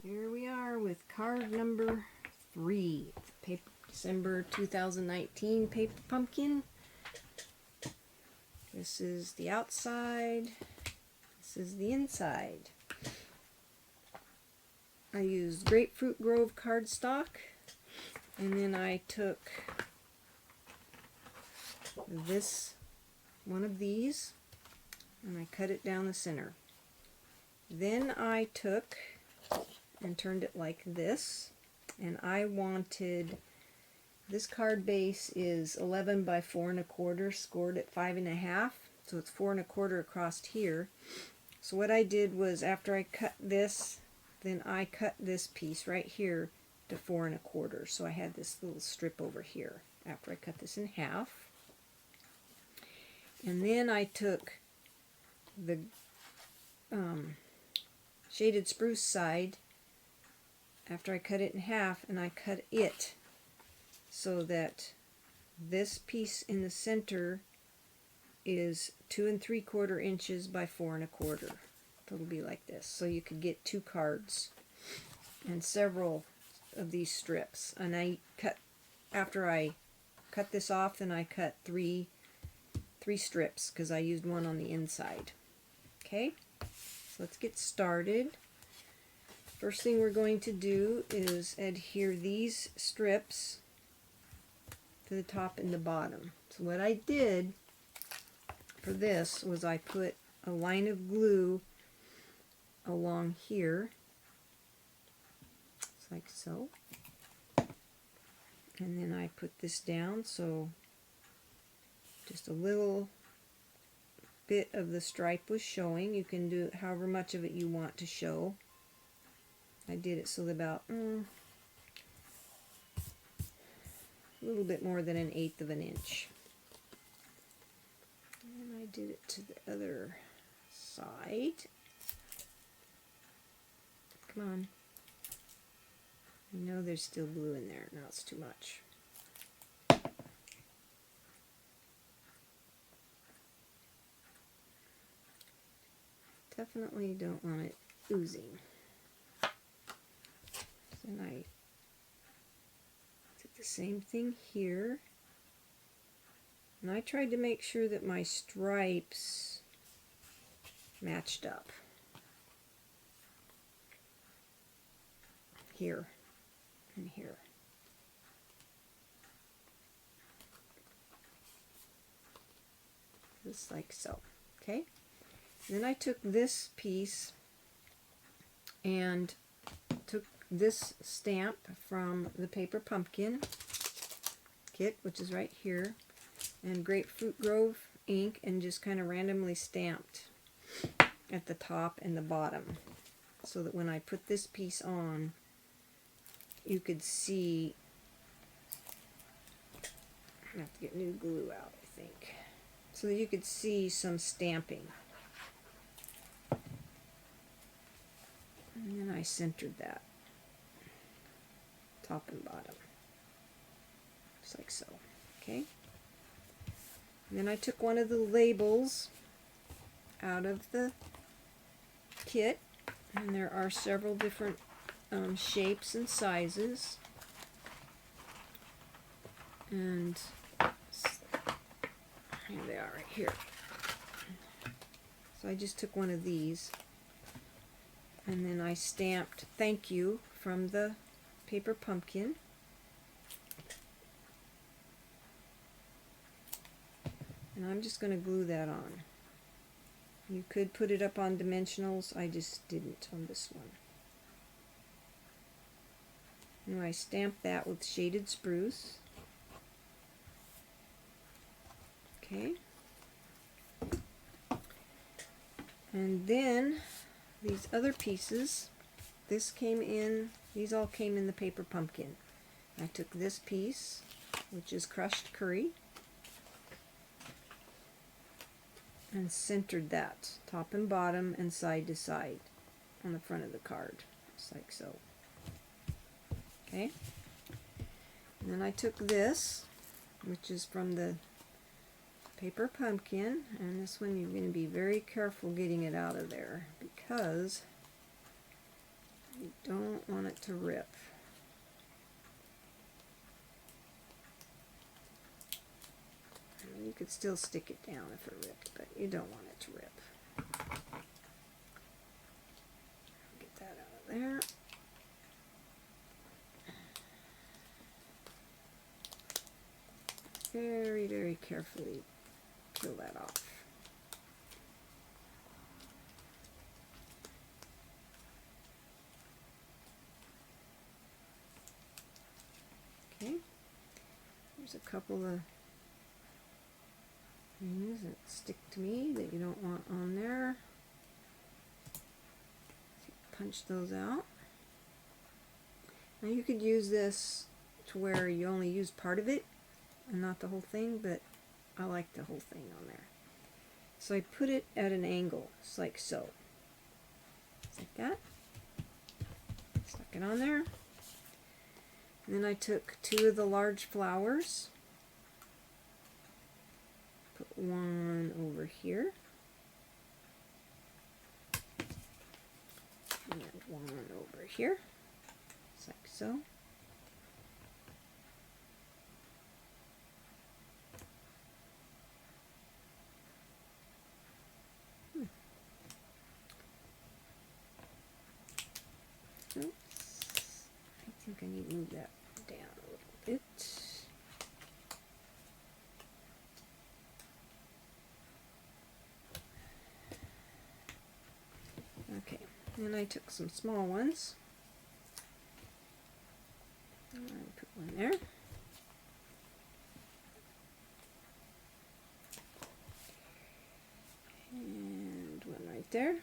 Here we are with card number 3. Paper December 2019 paper pumpkin. This is the outside. This is the inside. I used Grapefruit Grove cardstock, and then I took this one of these and I cut it down the center. Then I took and turned it like this, and I wanted, this card base is 11 by 4 1/4, scored at 5 1/2, so it's 4 1/4 across here. So what I did was, after I cut this, then I cut this piece right here to 4 1/4, so I had this little strip over here after I cut this in half. And then I took the shaded spruce side after I cut it in half, and I cut it so that this piece in the center is 2 3/4 inches by 4 1/4. It'll be like this, so you could get 2 cards and several of these strips. And I cut, after I cut this off, then I cut three strips because I used one on the inside. Okay, so let's get started. First thing we're going to do is adhere these strips to the top and the bottom. So what I did for this was I put a line of glue along here, just like so, and then I put this down so just a little bit of the stripe was showing. You can do however much of it you want to show. I did it so that about a little bit more than 1/8 of an inch. And I did it to the other side. Come on. I know there's still glue in there. Now it's too much. Definitely don't want it oozing. Then I did the same thing here, and I tried to make sure that my stripes matched up here and here. Just like so. Okay, then I took this piece and took this stamp from the Paper Pumpkin kit, which is right here, and Grapefruit Grove ink, and just kind of randomly stamped at the top and the bottom, so that when I put this piece on, you could see. I have to get new glue out, I think, so that you could see some stamping. And then I centered that, top and bottom, just like so. Okay. And then I took one of the labels out of the kit, and there are several different shapes and sizes, and here they are right here. So I just took one of these, and then I stamped "Thank You" from the Paper Pumpkin. And I'm just going to glue that on. You could put it up on dimensionals, I just didn't on this one. And I stamped that with shaded spruce. Okay. And then these other pieces, this came in, these all came in the Paper Pumpkin. I took this piece, which is crushed curry, and centered that top and bottom and side to side on the front of the card, just like so. Okay. And then I took this, which is from the Paper Pumpkin, and this one you're going to be very careful getting it out of there, because you don't don't want it to rip. You could still stick it down if it ripped, but you don't want it to rip. Get that out of there. Very, very carefully peel that off. Okay, there's a couple of things that stick to me that you don't want on there. So punch those out. Now you could use this to where you only use part of it and not the whole thing, but I like the whole thing on there. So I put it at an angle, just like so. Just like that. Stuck it on there. And then I took two of the large flowers, put one over here, and one over here, just like so. Oops. I think I need to move that down a little bit. Okay, and I took some small ones. And I put one there. And one right there.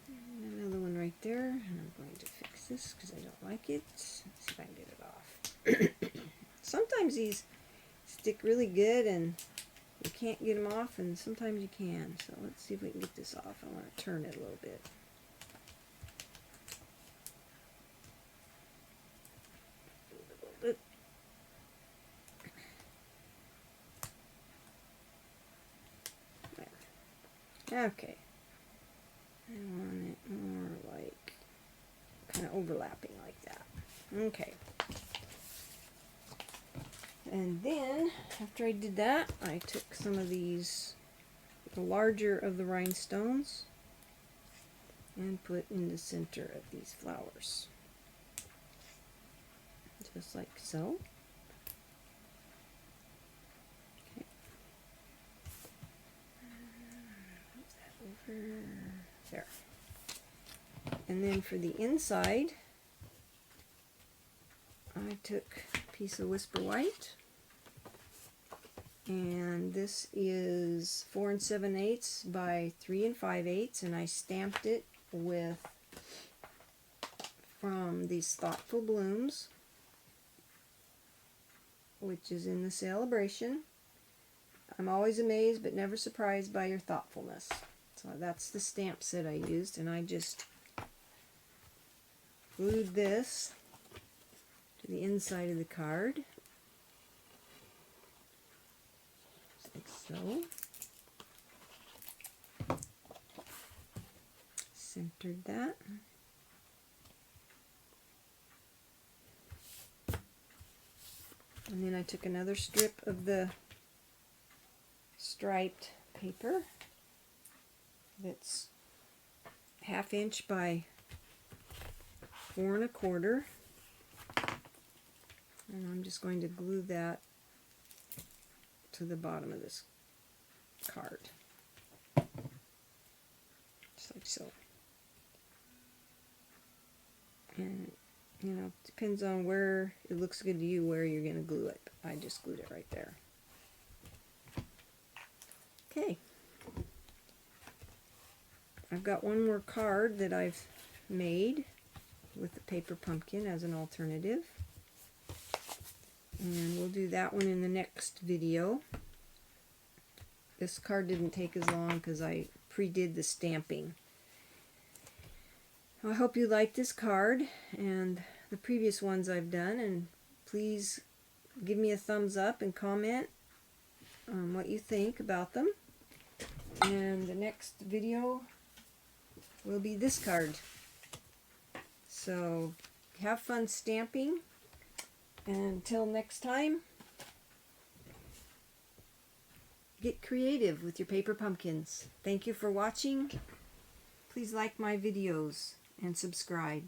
And another one right there. And I'm going to fix this because I don't like it. Let's see if I can get it off. Sometimes these stick really good and you can't get them off, and sometimes you can. So let's see if we can get this off. I want to turn it a little bit. Okay. I want it more like kind of overlapping like that. Okay. And then after I did that, I took some of these, the larger of the rhinestones, and put in the center of these flowers. Just like so. Okay. Move that over there. And then for the inside, I took a piece of Whisper White, and this is 4 7/8 by 3 5/8, and I stamped it with from these Thoughtful Blooms, which is in the Celebration. I'm always amazed but never surprised by your thoughtfulness. So that's the stamp set I used, and I just glued this to the inside of the card, like so. Centered that. And then I took another strip of the striped paper that's 1/2 inch by 4 1/4, and I'm just going to glue that to the bottom of this card, just like so. And you know, depends on where it looks good to you, where you're going to glue it. I just glued it right there. Okay. I've got one more card that I've made with the paper pumpkin as an alternative. And we'll do that one in the next video. This card didn't take as long because I pre-did the stamping. I hope you like this card and the previous ones I've done, and please give me a thumbs up and comment on what you think about them. And the next video will be this card. So have fun stamping, and until next time, get creative with your paper pumpkins. Thank you for watching. Please like my videos and subscribe.